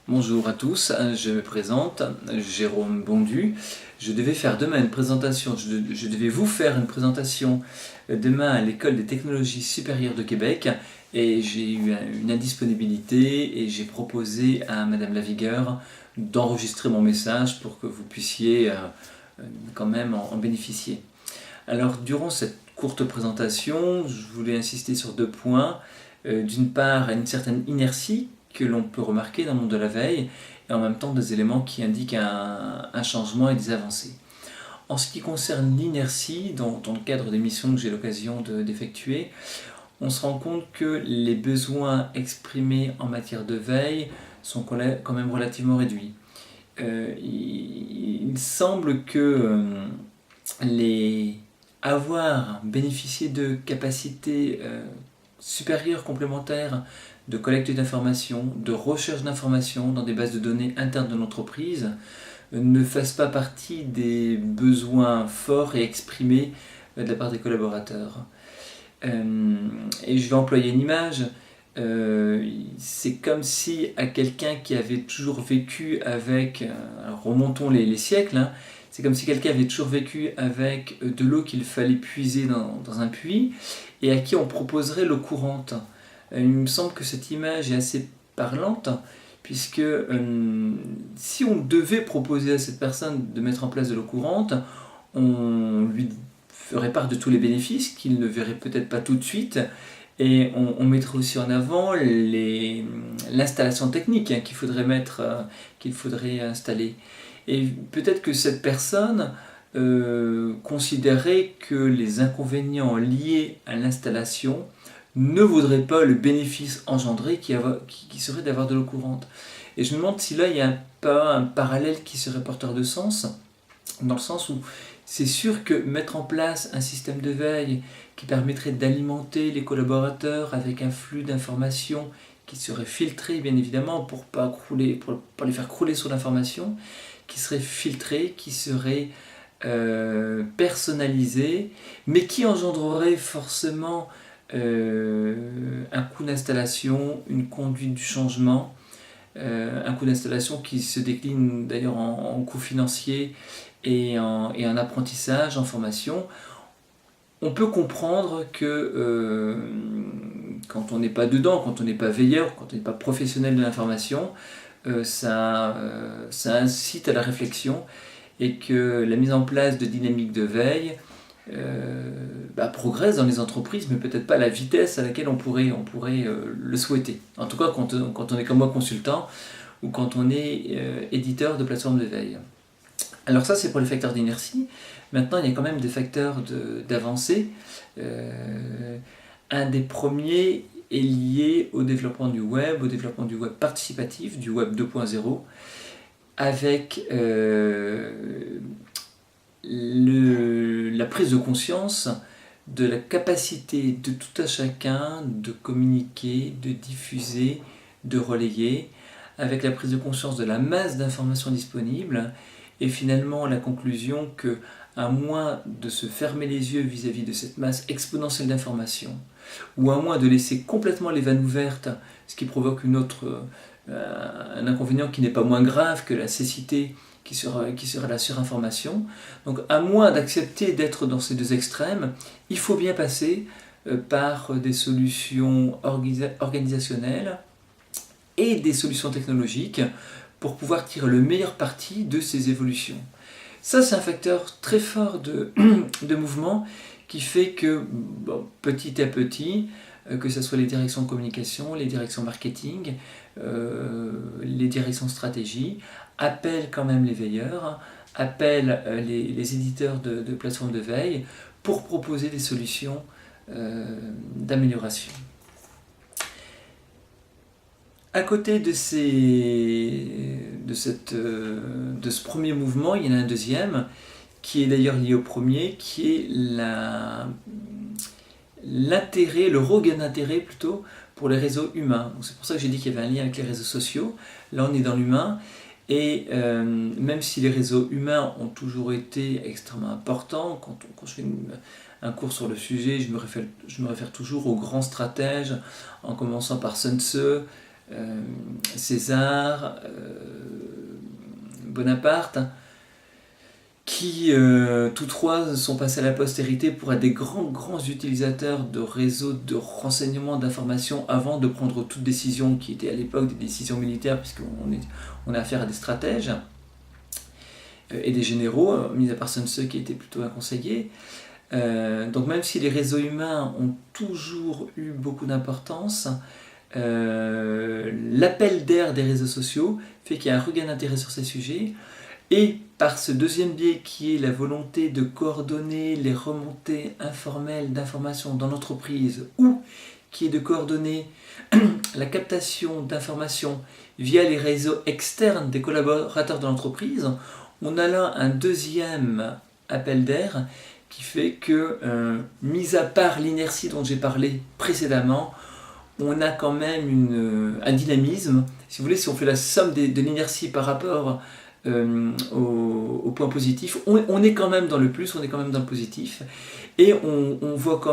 Bonjour à tous, je me présente, Jérôme Bondu. Je devais faire demain une présentation, je devais vous faire une présentation demain à l'École des technologies supérieures de Québec et j'ai eu une indisponibilité et j'ai proposé à Madame Lavigueur d'enregistrer mon message pour que vous puissiez quand même en bénéficier. Alors durant cette courte présentation, je voulais insister sur deux points. D'une part, une certaine inertie que l'on peut remarquer dans le monde de la veille, et en même temps des éléments qui indiquent un changement et des avancées. En ce qui concerne l'inertie, dans le cadre des missions que j'ai l'occasion d'effectuer, on se rend compte que les besoins exprimés en matière de veille sont quand même relativement réduits. Il semble que avoir bénéficié de capacités supérieures complémentaires de collecte d'informations, de recherche d'informations dans des bases de données internes de l'entreprise ne fasse pas partie des besoins forts et exprimés de la part des collaborateurs. Et je vais employer une image. C'est comme si à quelqu'un qui avait toujours vécu avec, alors remontons les siècles, hein, c'est comme si quelqu'un avait toujours vécu avec de l'eau qu'il fallait puiser dans un puits et à qui on proposerait l'eau courante. Il me semble que cette image est assez parlante, puisque si on devait proposer à cette personne de mettre en place de l'eau courante, on lui ferait part de tous les bénéfices qu'il ne verrait peut-être pas tout de suite, et on mettrait aussi en avant l'installation technique qu'il faudrait installer. Et peut-être que cette personne considérait que les inconvénients liés à l'installation ne vaudrait pas le bénéfice engendré qui serait d'avoir de l'eau courante. Et je me demande si là il n'y a pas un parallèle qui serait porteur de sens, dans le sens où c'est sûr que mettre en place un système de veille qui permettrait d'alimenter les collaborateurs avec un flux d'informations qui serait filtré, bien évidemment, pour pas les faire crouler sur l'information, qui serait filtré, qui serait personnalisé, mais qui engendrerait forcément un coût d'installation, une conduite du changement, un coût d'installation qui se décline d'ailleurs en coût financier et en apprentissage, en formation. On peut comprendre que quand on n'est pas dedans, quand on n'est pas veilleur, quand on n'est pas professionnel de l'information, ça incite à la réflexion et que la mise en place de dynamiques de veille progresse dans les entreprises, mais peut-être pas à la vitesse à laquelle on pourrait le souhaiter. En tout cas, quand on est comme moi consultant ou quand on est éditeur de plateforme de veille. Alors ça, c'est pour les facteurs d'inertie. Maintenant, il y a quand même des facteurs d'avancée. Un des premiers est lié au développement du web participatif, du web 2.0, avec la prise de conscience de la capacité de tout un chacun de communiquer, de diffuser, de relayer, avec la prise de conscience de la masse d'informations disponibles, et finalement la conclusion que, à moins de se fermer les yeux vis-à-vis de cette masse exponentielle d'informations, ou à moins de laisser complètement les vannes ouvertes, ce qui provoque un inconvénient qui n'est pas moins grave que la cécité, qui sera la surinformation. Donc à moins d'accepter d'être dans ces deux extrêmes, il faut bien passer par des solutions organisationnelles et des solutions technologiques pour pouvoir tirer le meilleur parti de ces évolutions. Ça, c'est un facteur très fort de mouvement qui fait que petit à petit, que ce soit les directions de communication, les directions marketing, les directions stratégie, appellent quand même les veilleurs, appellent les éditeurs de plateformes de veille pour proposer des solutions d'amélioration. À côté de ce premier mouvement, il y en a un deuxième, qui est d'ailleurs lié au premier, qui est l'intérêt, le regain d'intérêt plutôt, pour les réseaux humains. C'est pour ça que j'ai dit qu'il y avait un lien avec les réseaux sociaux. Là, on est dans l'humain. Et même si les réseaux humains ont toujours été extrêmement importants, quand je fais un cours sur le sujet, je me réfère toujours aux grands stratèges, en commençant par Sun Tzu, César, Bonaparte, qui tous trois sont passés à la postérité pour être des grands utilisateurs de réseaux de renseignement, d'information avant de prendre toute décision qui était à l'époque des décisions militaires, puisqu'on a affaire à des stratèges et des généraux, mis à part Sun Tzu qui était plutôt un conseiller. Donc même si les réseaux humains ont toujours eu beaucoup d'importance, l'appel d'air des réseaux sociaux fait qu'il y a un regain d'intérêt sur ces sujets, et par ce deuxième biais qui est la volonté de coordonner les remontées informelles d'informations dans l'entreprise, ou qui est de coordonner la captation d'informations via les réseaux externes des collaborateurs de l'entreprise, on a là un deuxième appel d'air qui fait que, mis à part l'inertie dont j'ai parlé précédemment, on a quand même un dynamisme. Si vous voulez, si on fait la somme de l'inertie par rapport au point positif, on est quand même dans le plus, on est quand même dans le positif, et on voit quand